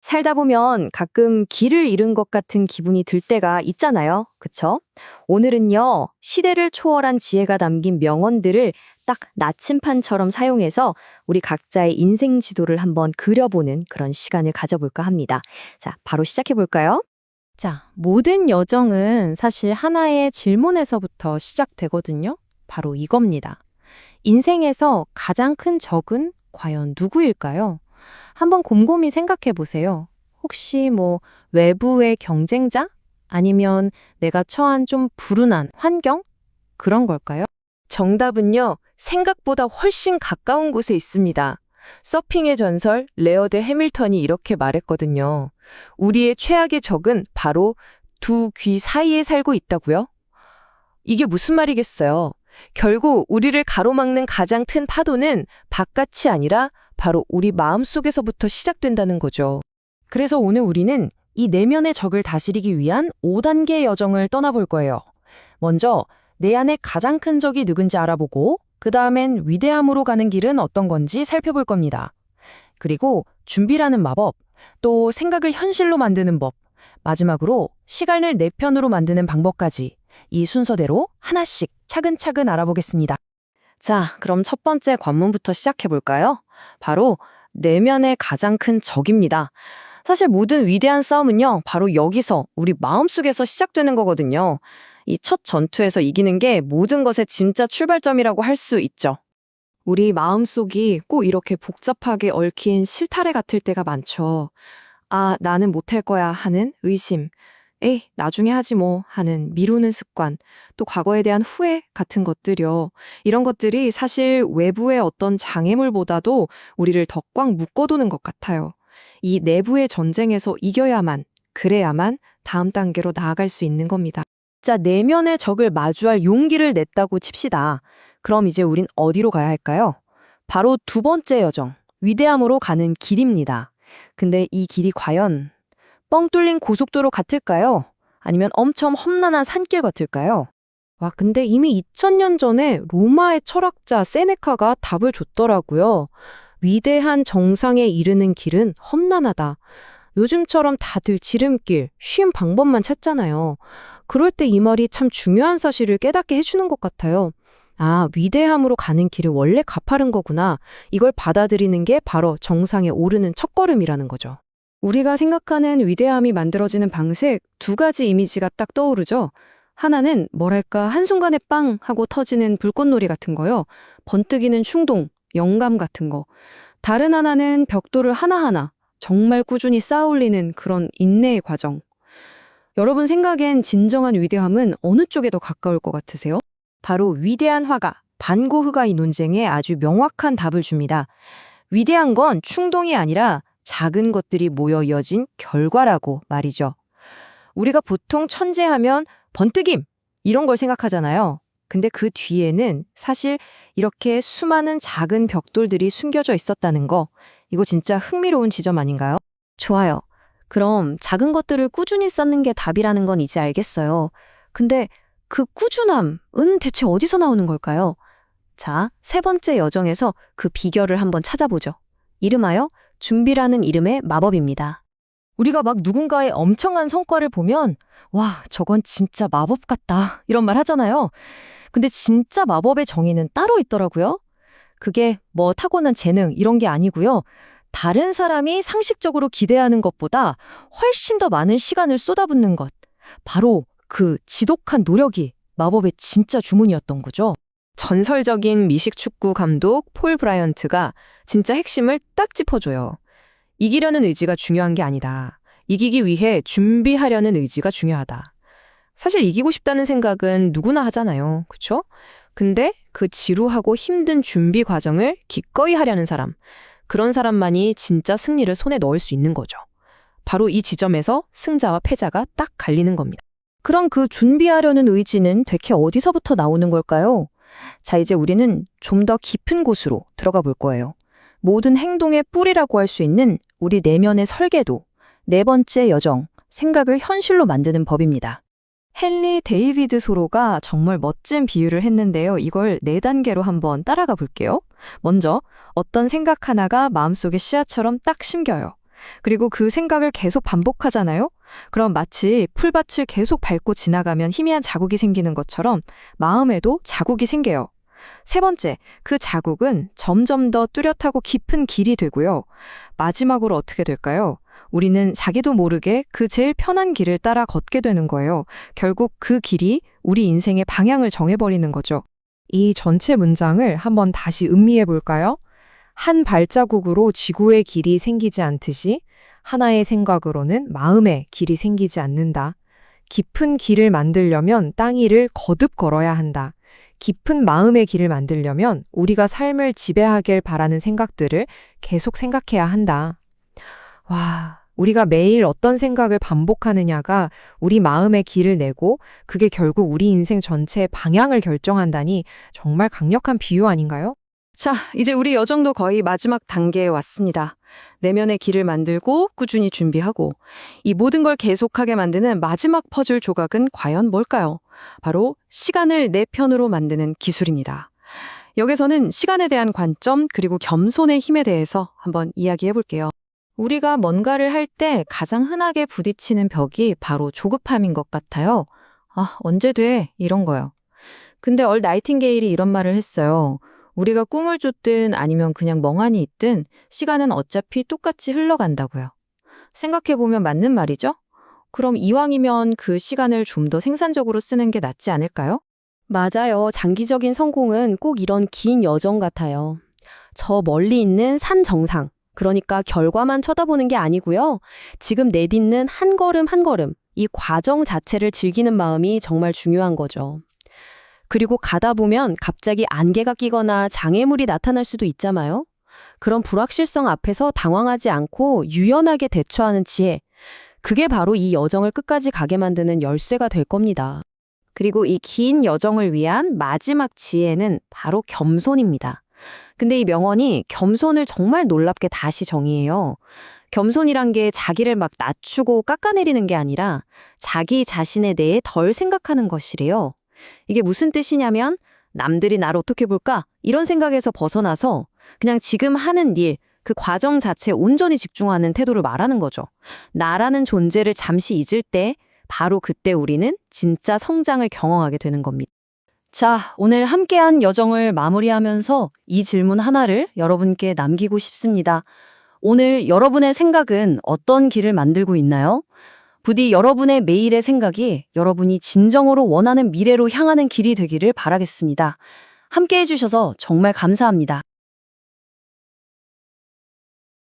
살다 보면 가끔 길을 잃은 것 같은 기분이 들 때가 있잖아요. 그쵸? 오늘은요, 시대를 초월한 지혜가 담긴 명언들을 딱 나침판처럼 사용해서 우리 각자의 인생 지도를 한번 그려보는 그런 시간을 가져볼까 합니다. 자, 바로 시작해 볼까요? 자, 모든 여정은 사실 하나의 질문에서부터 시작되거든요. 바로 이겁니다. 인생에서 가장 큰 적은 과연 누구일까요? 한번 곰곰이 생각해 보세요. 혹시 외부의 경쟁자? 아니면 내가 처한 좀 불운한 환경? 그런 걸까요? 정답은요, 생각보다 훨씬 가까운 곳에 있습니다. 서핑의 전설 레어드 해밀턴이 이렇게 말했거든요. 우리의 최악의 적은 바로 두 귀 사이에 살고 있다고요? 이게 무슨 말이겠어요? 결국 우리를 가로막는 가장 큰 파도는 바깥이 아니라 바로 우리 마음속에서부터 시작된다는 거죠. 그래서 오늘 우리는 이 내면의 적을 다스리기 위한 5단계의 여정을 떠나볼 거예요. 먼저 내 안에 가장 큰 적이 누군지 알아보고 그 다음엔 위대함으로 가는 길은 어떤 건지 살펴볼 겁니다. 그리고 준비라는 마법, 또 생각을 현실로 만드는 법, 마지막으로 시간을 내 편으로 만드는 방법까지 이 순서대로 하나씩 차근차근 알아보겠습니다. 자, 그럼 첫 번째 관문부터 시작해 볼까요? 바로 내면의 가장 큰 적입니다. 사실 모든 위대한 싸움은요, 바로 여기서 우리 마음속에서 시작되는 거거든요. 이 첫 전투에서 이기는 게 모든 것의 진짜 출발점이라고 할 수 있죠. 우리 마음속이 꼭 이렇게 복잡하게 얽힌 실타래 같을 때가 많죠. 아, 나는 못할 거야 하는 의심. 에이, 나중에 하지 뭐 하는 미루는 습관. 또 과거에 대한 후회 같은 것들이요. 이런 것들이 사실 외부의 어떤 장애물보다도 우리를 더 꽉 묶어두는 것 같아요. 이 내부의 전쟁에서 이겨야만, 그래야만 다음 단계로 나아갈 수 있는 겁니다. 자, 내면의 적을 마주할 용기를 냈다고 칩시다. 그럼 이제 우린 어디로 가야 할까요? 바로 두 번째 여정, 위대함으로 가는 길입니다. 근데 이 길이 과연 뻥 뚫린 고속도로 같을까요? 아니면 엄청 험난한 산길 같을까요? 와, 근데 이미 2000년 전에 로마의 철학자 세네카가 답을 줬더라고요. 위대한 정상에 이르는 길은 험난하다. 요즘처럼 다들 지름길, 쉬운 방법만 찾잖아요. 그럴 때 이 말이 참 중요한 사실을 깨닫게 해주는 것 같아요. 아, 위대함으로 가는 길은 원래 가파른 거구나. 이걸 받아들이는 게 바로 정상에 오르는 첫걸음이라는 거죠. 우리가 생각하는 위대함이 만들어지는 방식, 두 가지 이미지가 딱 떠오르죠. 하나는 뭐랄까 한순간에 빵 하고 터지는 불꽃놀이 같은 거요. 번뜩이는 충동, 영감 같은 거. 다른 하나는 벽돌을 하나하나 정말 꾸준히 쌓아 올리는 그런 인내의 과정. 여러분 생각엔 진정한 위대함은 어느 쪽에 더 가까울 것 같으세요? 바로 위대한 화가, 반 고흐가 이 논쟁에 아주 명확한 답을 줍니다. 위대한 건 충동이 아니라 작은 것들이 모여 이어진 결과라고 말이죠. 우리가 보통 천재하면 번뜩임 이런 걸 생각하잖아요. 근데 그 뒤에는 사실 이렇게 수많은 작은 벽돌들이 숨겨져 있었다는 거, 이거 진짜 흥미로운 지점 아닌가요? 좋아요. 그럼 작은 것들을 꾸준히 쌓는 게 답이라는 건 이제 알겠어요. 근데 그 꾸준함은 대체 어디서 나오는 걸까요? 자, 세 번째 여정에서 그 비결을 한번 찾아보죠. 이름하여 준비라는 이름의 마법입니다. 우리가 막 누군가의 엄청난 성과를 보면 와, 저건 진짜 마법 같다 이런 말 하잖아요. 근데 진짜 마법의 정의는 따로 있더라고요. 그게 뭐 타고난 재능 이런 게 아니고요. 다른 사람이 상식적으로 기대하는 것보다 훨씬 더 많은 시간을 쏟아붓는 것. 바로 그 지독한 노력이 마법의 진짜 주문이었던 거죠. 전설적인 미식축구 감독 폴 브라이언트가 진짜 핵심을 딱 짚어줘요. 이기려는 의지가 중요한 게 아니다. 이기기 위해 준비하려는 의지가 중요하다. 사실 이기고 싶다는 생각은 누구나 하잖아요. 그쵸? 근데 그 지루하고 힘든 준비 과정을 기꺼이 하려는 사람, 그런 사람만이 진짜 승리를 손에 넣을 수 있는 거죠. 바로 이 지점에서 승자와 패자가 딱 갈리는 겁니다. 그럼 그 준비하려는 의지는 대체 어디서부터 나오는 걸까요? 자, 이제 우리는 좀 더 깊은 곳으로 들어가 볼 거예요. 모든 행동의 뿌리라고 할 수 있는 우리 내면의 설계도, 네 번째 여정, 생각을 현실로 만드는 법입니다. 헨리 데이비드 소로가 정말 멋진 비유를 했는데요. 이걸 네 단계로 한번 따라가 볼게요. 먼저 어떤 생각 하나가 마음속에 씨앗처럼 딱 심겨요. 그리고 그 생각을 계속 반복하잖아요? 그럼 마치 풀밭을 계속 밟고 지나가면 희미한 자국이 생기는 것처럼 마음에도 자국이 생겨요. 세 번째, 그 자국은 점점 더 뚜렷하고 깊은 길이 되고요. 마지막으로 어떻게 될까요? 우리는 자기도 모르게 그 제일 편한 길을 따라 걷게 되는 거예요. 결국 그 길이 우리 인생의 방향을 정해버리는 거죠. 이 전체 문장을 한번 다시 음미해 볼까요? 한 발자국으로 지구의 길이 생기지 않듯이 하나의 생각으로는 마음의 길이 생기지 않는다. 깊은 길을 만들려면 땅 위를 거듭 걸어야 한다. 깊은 마음의 길을 만들려면 우리가 삶을 지배하길 바라는 생각들을 계속 생각해야 한다. 와, 우리가 매일 어떤 생각을 반복하느냐가 우리 마음의 길을 내고 그게 결국 우리 인생 전체의 방향을 결정한다니 정말 강력한 비유 아닌가요? 자, 이제 우리 여정도 거의 마지막 단계에 왔습니다. 내면의 길을 만들고 꾸준히 준비하고 이 모든 걸 계속하게 만드는 마지막 퍼즐 조각은 과연 뭘까요? 바로 시간을 내 편으로 만드는 기술입니다. 여기서는 시간에 대한 관점 그리고 겸손의 힘에 대해서 한번 이야기해 볼게요. 우리가 뭔가를 할 때 가장 흔하게 부딪히는 벽이 바로 조급함인 것 같아요. 아, 언제 돼? 이런 거요. 근데 얼 나이팅게일이 이런 말을 했어요. 우리가 꿈을 쫓든 아니면 그냥 멍하니 있든 시간은 어차피 똑같이 흘러간다고요. 생각해보면 맞는 말이죠? 그럼 이왕이면 그 시간을 좀 더 생산적으로 쓰는 게 낫지 않을까요? 맞아요. 장기적인 성공은 꼭 이런 긴 여정 같아요. 저 멀리 있는 산 정상. 그러니까 결과만 쳐다보는 게 아니고요. 지금 내딛는 한 걸음 한 걸음, 이 과정 자체를 즐기는 마음이 정말 중요한 거죠. 그리고 가다 보면 갑자기 안개가 끼거나 장애물이 나타날 수도 있잖아요. 그런 불확실성 앞에서 당황하지 않고 유연하게 대처하는 지혜. 그게 바로 이 여정을 끝까지 가게 만드는 열쇠가 될 겁니다. 그리고 이 긴 여정을 위한 마지막 지혜는 바로 겸손입니다. 근데 이 명언이 겸손을 정말 놀랍게 다시 정의해요. 겸손이란 게 자기를 막 낮추고 깎아내리는 게 아니라 자기 자신에 대해 덜 생각하는 것이래요. 이게 무슨 뜻이냐면 남들이 나를 어떻게 볼까? 이런 생각에서 벗어나서 그냥 지금 하는 일, 그 과정 자체에 온전히 집중하는 태도를 말하는 거죠. 나라는 존재를 잠시 잊을 때 바로 그때 우리는 진짜 성장을 경험하게 되는 겁니다. 자, 오늘 함께한 여정을 마무리하면서 이 질문 하나를 여러분께 남기고 싶습니다. 오늘 여러분의 생각은 어떤 길을 만들고 있나요? 부디 여러분의 매일의 생각이 여러분이 진정으로 원하는 미래로 향하는 길이 되기를 바라겠습니다. 함께 해주셔서 정말 감사합니다.